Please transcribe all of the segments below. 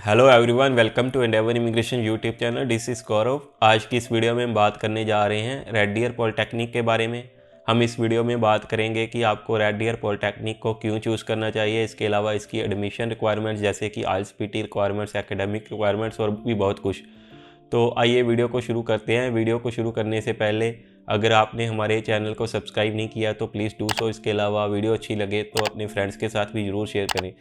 Hello everyone, welcome to Endeavour immigration YouTube channel. This is Gaurav. आज की इस video में हम बात करने जा रहे हैं रेड डियर पॉलिटेक्निक के बारे में। हम इस वीडियो में बात करेंगे कि आपको रेड डियर पॉलिटेक्निक को क्यों चूज़ करना चाहिए, इसके अलावा इसकी एडमिशन रिक्वायरमेंट्स जैसे कि आइल्स पीटी रिक्वायरमेंट्स, एकेडमिक रिक्वायरमेंट्स और भी बहुत कुछ। तो आइए वीडियो को शुरू करते हैं। वीडियो को शुरू करने से पहले अगर आपने हमारे चैनल को सब्सक्राइब नहीं किया तो प्लीज़ डू सो। इसके अलावा वीडियो अच्छी लगे तो अपने फ्रेंड्स के साथ भी ज़रूर शेयर करें।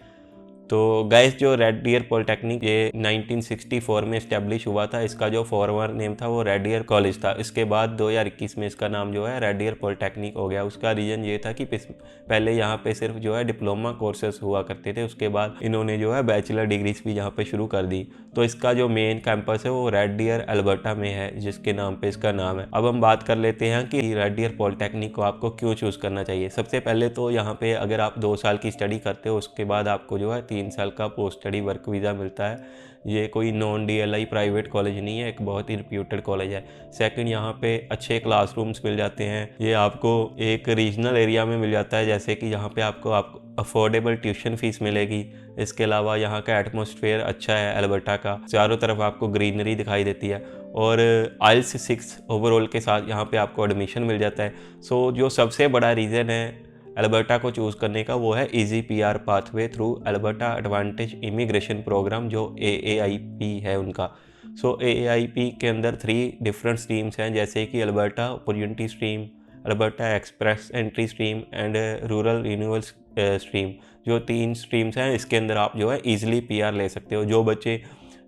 तो गाइस, जो रेड डियर पॉलिटेक्निक ये 1964 में इस्टेब्लिश हुआ था। इसका जो फॉर्मर नेम था वो रेड डियर कॉलेज था। इसके बाद 2021 में इसका नाम जो है रेड डियर पॉलिटेक्निक हो गया। उसका रीज़न ये था कि पहले यहाँ पे सिर्फ जो है डिप्लोमा कोर्सेज हुआ करते थे, उसके बाद इन्होंने जो है बैचलर डिग्रीज भी यहाँ पे शुरू कर दी। तो इसका जो मेन कैंपस है वो रेड डियर अल्बर्टा में है, जिसके नाम पे इसका नाम है। अब हम बात कर लेते हैं कि रेड डियर पॉलिटेक्निक को आपको क्यों चूज़ करना चाहिए। सबसे पहले तो यहाँ पे अगर आप 2 साल की स्टडी करते हो, उसके बाद आपको जो है 3 साल का पोस्ट स्टडी वर्क वीज़ा मिलता है। ये कोई नॉन DLI प्राइवेट कॉलेज नहीं है, एक बहुत ही रिप्यूटेड कॉलेज है। सेकंड, यहाँ पे अच्छे क्लासरूम्स मिल जाते हैं। ये आपको एक रीजनल एरिया में मिल जाता है, जैसे कि यहाँ पे आपको अफोर्डेबल ट्यूशन फीस मिलेगी। इसके अलावा यहाँ का एटमॉस्फेयर अच्छा है अल्बर्टा का, चारों तरफ आपको ग्रीनरी दिखाई देती है और IELTS 6 ओवरऑल के साथ यहाँ पे आपको एडमिशन मिल जाता है। सो जो सबसे बड़ा रीज़न है अल्बर्टा को चूज़ करने का वो है easy PR pathway through Alberta advantage immigration program, जो AAIP है उनका। सो AAIP के अंदर 3 डिफरेंट स्ट्रीम्स हैं, जैसे कि Alberta opportunity stream, Alberta express entry stream and rural renewal stream. जो 3 स्ट्रीम्स हैं, इसके अंदर आप जो है ईजिली PR ले सकते हो। जो बच्चे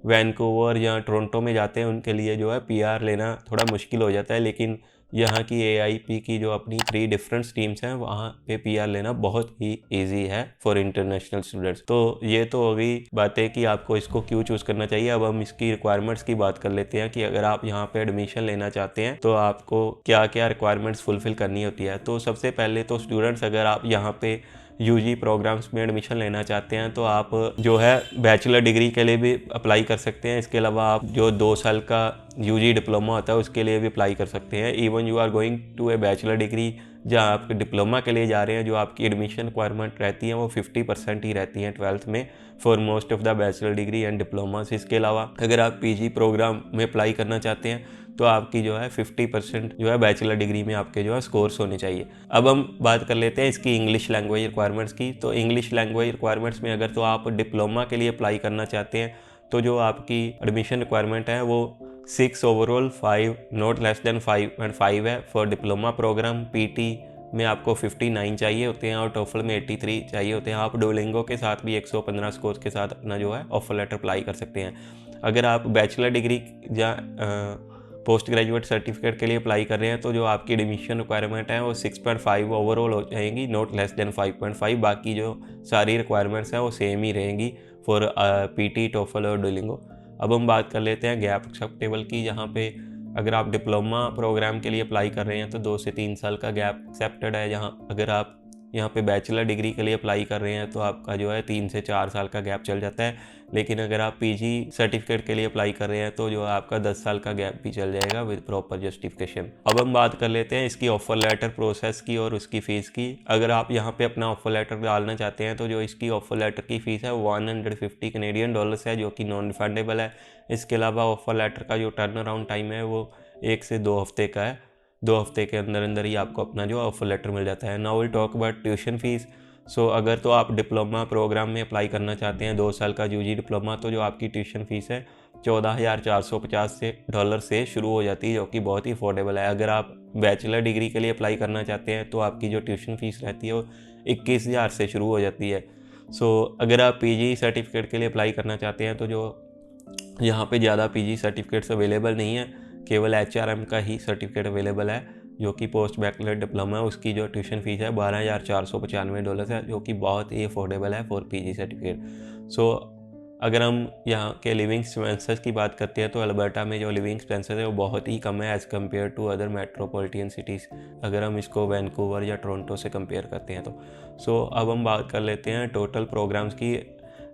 वैनकूवर या टोरंटो में जाते हैं उनके लिए जो है PR लेना थोड़ा मुश्किल हो जाता है, लेकिन यहाँ की AIP की जो अपनी 3 डिफरेंट स्ट्रीम्स हैं वहाँ पे PR लेना बहुत ही इजी है फॉर इंटरनेशनल स्टूडेंट्स। तो ये तो हो गई बातें कि आपको इसको क्यों चूज़ करना चाहिए। अब हम इसकी रिक्वायरमेंट्स की बात कर लेते हैं कि अगर आप यहाँ पे एडमिशन लेना चाहते हैं तो आपको क्या क्या रिक्वायरमेंट्स फुलफिल करनी होती है। तो सबसे पहले तो स्टूडेंट्स, अगर आप यहाँ पे UG प्रोग्राम्स में एडमिशन लेना चाहते हैं तो आप जो है बैचलर डिग्री के लिए भी अप्लाई कर सकते हैं। इसके अलावा आप जो 2 साल का UG डिप्लोमा होता है उसके लिए भी अप्लाई कर सकते हैं। Even you are going to a bachelor degree, जहाँ आप डिप्लोमा के लिए जा रहे हैं, जो आपकी एडमिशन रिक्वायरमेंट रहती है वो 50% ही रहती हैं 12th में for most of the bachelor degree and diplomas. इसके अलावा अगर आप PG प्रोग्राम में अप्लाई करना चाहते हैं तो आपकी जो है 50% जो है बैचलर डिग्री में आपके जो है स्कोर्स होने चाहिए। अब हम बात कर लेते हैं इसकी इंग्लिश लैंग्वेज रिक्वायरमेंट्स की। तो इंग्लिश लैंग्वेज रिक्वायरमेंट्स में अगर तो आप डिप्लोमा के लिए अप्लाई करना चाहते हैं तो जो आपकी एडमिशन रिक्वायरमेंट है वो 6 ओवरऑल, 5 नॉट लेस देन 5.5 है फॉर डिप्लोमा प्रोग्राम। PT में आपको 59 चाहिए होते हैं और टोफल में 83 चाहिए होते हैं। आप डुओलिंगो के साथ भी 115 स्कोर के साथ अपना जो है ऑफर लेटर अप्लाई कर सकते हैं। अगर आप बैचलर डिग्री या पोस्ट ग्रेजुएट सर्टिफिकेट के लिए अप्लाई कर रहे हैं तो जो आपकी एडमिशन रिक्वायरमेंट है वो 6.5 ओवरऑल हो जाएंगी, नॉट लेस देन 5.5। बाकी जो सारी रिक्वायरमेंट्स हैं वो सेम ही रहेंगी फॉर PT, टोफल और डुओलिंगो। अब हम बात कर लेते हैं गैप एक्सेप्टेबल की, जहाँ पे अगर आप डिप्लोमा प्रोग्राम के लिए अप्लाई कर रहे हैं तो 2 से 3 साल का गैप एक्सेप्टेड है। जहाँ अगर आप यहाँ पे बैचलर डिग्री के लिए अप्लाई कर रहे हैं तो आपका जो है 3 से 4 साल का गैप चल जाता है। लेकिन अगर आप PG सर्टिफिकेट के लिए अप्लाई कर रहे हैं तो जो आपका 10 साल का गैप भी चल जाएगा विद प्रॉपर जस्टिफिकेशन। अब हम बात कर लेते हैं इसकी ऑफर लेटर प्रोसेस की और उसकी फ़ीस की। अगर आप यहाँ पे अपना ऑफर लेटर डालना चाहते हैं तो जो इसकी ऑफर लेटर की फ़ीस है 150 कैनेडियन डॉलर्स है, जो कि नॉन रिफंडेबल है। इसके अलावा ऑफर लेटर का जो टर्न अराउंड टाइम है वो 1 से 2 हफ्ते का है। 2 हफ्ते के अंदर अंदर ही आपको अपना जो ऑफर लेटर मिल जाता है। Now will talk about tuition fees. So अगर तो आप डिप्लोमा प्रोग्राम में अप्लाई करना चाहते हैं 2 साल का UG डिप्लोमा, तो जो आपकी ट्यूशन फीस है $14,450 से शुरू हो जाती है, जो कि बहुत ही अफोर्डेबल है। अगर आप बैचलर डिग्री के लिए अप्लाई करना चाहते हैं तो आपकी जो ट्यूशन फीस रहती है वो 21,000 से शुरू हो जाती है। सो अगर आप PG सर्टिफिकेट के लिए अप्लाई करना चाहते हैं तो जो यहाँ पे ज़्यादा PG सर्टिफिकेट्स अवेलेबल नहीं है, केवल HRM का ही सर्टिफिकेट अवेलेबल है, जो कि पोस्ट बैचलर डिप्लोमा है। उसकी जो ट्यूशन फीस है $12,495 है, जो कि बहुत ही अफोर्डेबल है फॉर PG सर्टिफिकेट। सो अगर हम यहाँ के लिविंग एक्सपेंसेस की बात करते हैं तो अल्बर्टा में जो लिविंग एक्सपेंसेस है वो बहुत ही कम है as compare to other metropolitan cities, अगर हम इसको वैनकूवर या टोरंटो से कंपेयर करते हैं तो। सो अब हम बात कर लेते हैं टोटल प्रोग्राम्स की।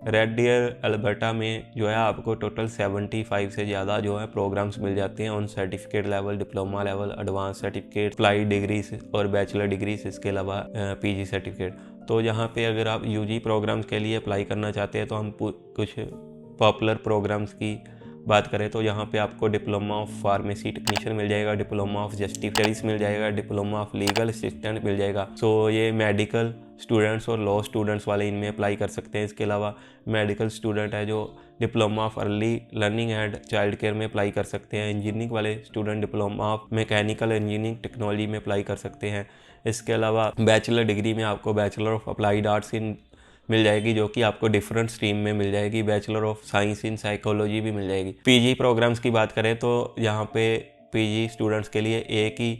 रेड डियर अल्बर्टा में जो है आपको टोटल 75 से ज़्यादा जो है प्रोग्राम्स मिल जाते हैं on certificate level, diploma level, advance certificate, applied degrees और बैचलर डिग्रीज, इसके अलावा PG सर्टिफिकेट। तो यहाँ पे अगर आप UG प्रोग्राम्स के लिए अप्लाई करना चाहते हैं तो हम कुछ पॉपुलर प्रोग्राम्स की बात करें तो यहाँ पे आपको डिप्लोमा ऑफ फार्मेसी टेक्नीशियन मिल जाएगा, डिप्लोमा ऑफ जस्टिस मिल जाएगा, डिप्लोमा ऑफ लीगल असिस्टेंट मिल जाएगा। सो ये मेडिकल स्टूडेंट्स और लॉ स्टूडेंट्स वाले इनमें अप्लाई कर सकते हैं। इसके अलावा मेडिकल स्टूडेंट है जो diploma of early learning and child care में अप्लाई कर सकते हैं। इंजीनियरिंग वाले student diploma of mechanical engineering technology में अप्लाई कर सकते हैं। इसके अलावा बैचलर डिग्री में आपको bachelor of applied arts in मिल जाएगी, जो कि आपको डिफरेंट स्ट्रीम में मिल जाएगी। Bachelor of science in psychology भी मिल जाएगी। पीजी प्रोग्राम्स की बात करें तो यहाँ पे पीजी स्टूडेंट्स के लिए एक ही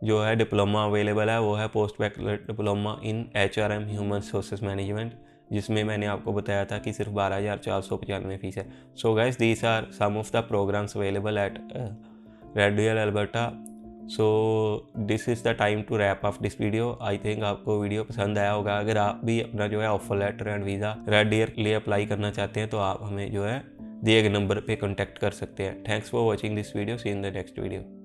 जो है डिप्लोमा अवेलेबल है, वो है post bachelor diploma in HRM human resources management, जिसमें मैंने आपको बताया था कि सिर्फ 12,495 फीस है। So guys, these are some of the programs available at red deer Alberta. So this is the time to wrap off this video. I think आपको video पसंद आया होगा। अगर आप भी अपना जो है offer letter and visa red deer के लिए अप्लाई करना चाहते हैं तो आप हमें जो है दिए गए नंबर पे कॉन्टैक्ट कर सकते हैं। Thanks for watching this video. See in the next video.